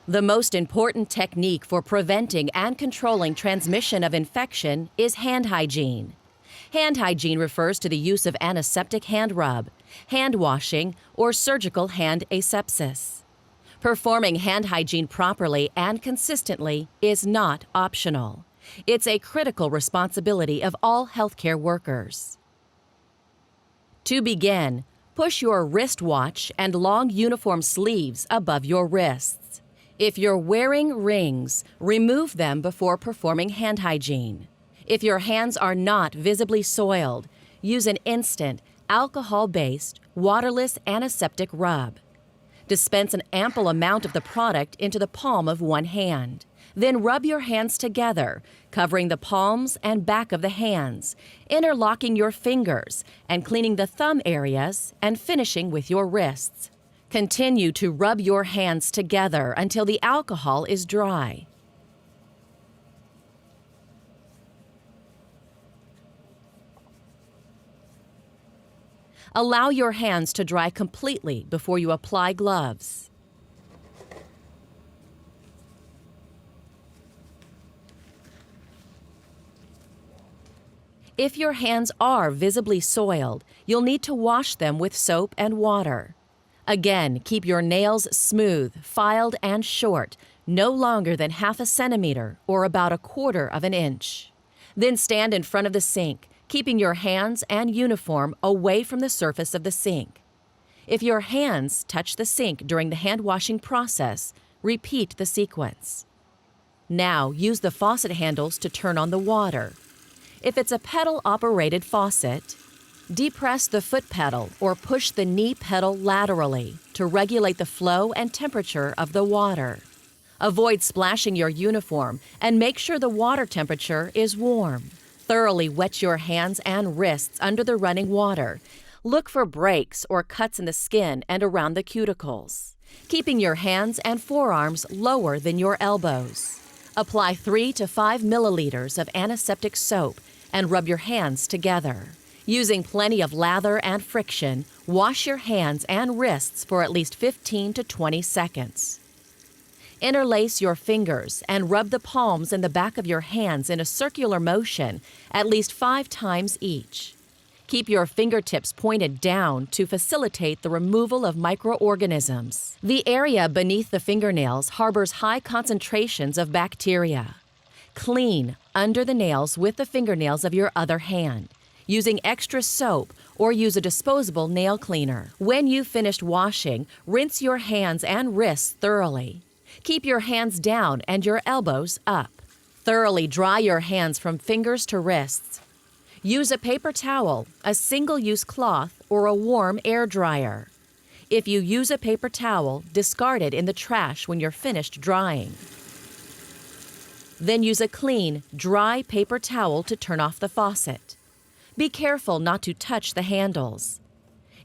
The most important technique for preventing and controlling transmission of infection is hand hygiene. Hand hygiene refers to the use of antiseptic hand rub, hand washing, or surgical hand asepsis. Performing hand hygiene properly and consistently is not optional. It's a critical responsibility of all healthcare workers. To begin, push your wristwatch and long uniform sleeves above your wrists. If you're wearing rings, remove them before performing hand hygiene. If your hands are not visibly soiled, use an instant, alcohol-based, waterless antiseptic rub. Dispense an ample amount of the product into the palm of one hand. Then rub your hands together, covering the palms and back of the hands, interlocking your fingers and cleaning the thumb areas and finishing with your wrists. Continue to rub your hands together until the alcohol is dry. Allow your hands to dry completely before you apply gloves. If your hands are visibly soiled, you'll need to wash them with soap and water. Again, keep your nails smooth, filed, and short, no longer than ½ centimeter or about ¼ inch. Then stand in front of the sink, keeping your hands and uniform away from the surface of the sink. If your hands touch the sink during the hand washing process, repeat the sequence. Now, use the faucet handles to turn on the water. If it's a pedal-operated faucet, depress the foot pedal or push the knee pedal laterally to regulate the flow and temperature of the water. Avoid splashing your uniform and make sure the water temperature is warm. Thoroughly wet your hands and wrists under the running water. Look for breaks or cuts in the skin and around the cuticles, keeping your hands and forearms lower than your elbows. Apply 3 to 5 milliliters of antiseptic soap and rub your hands together. Using plenty of lather and friction, wash your hands and wrists for at least 15 to 20 seconds. Interlace your fingers and rub the palms and the back of your hands in a circular motion at least 5 times each. Keep your fingertips pointed down to facilitate the removal of microorganisms. The area beneath the fingernails harbors high concentrations of bacteria. Clean under the nails with the fingernails of your other hand, using extra soap or use a disposable nail cleaner. When you've finished washing, rinse your hands and wrists thoroughly. Keep your hands down and your elbows up. Thoroughly dry your hands from fingers to wrists. Use a paper towel, a single-use cloth, or a warm air dryer. If you use a paper towel, discard it in the trash when you're finished drying. Then use a clean, dry paper towel to turn off the faucet. Be careful not to touch the handles.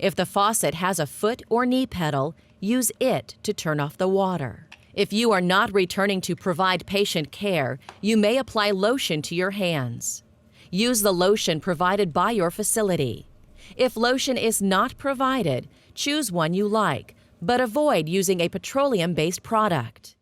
If the faucet has a foot or knee pedal, use it to turn off the water. If you are not returning to provide patient care, you may apply lotion to your hands. Use the lotion provided by your facility. If lotion is not provided, choose one you like, but avoid using a petroleum-based product.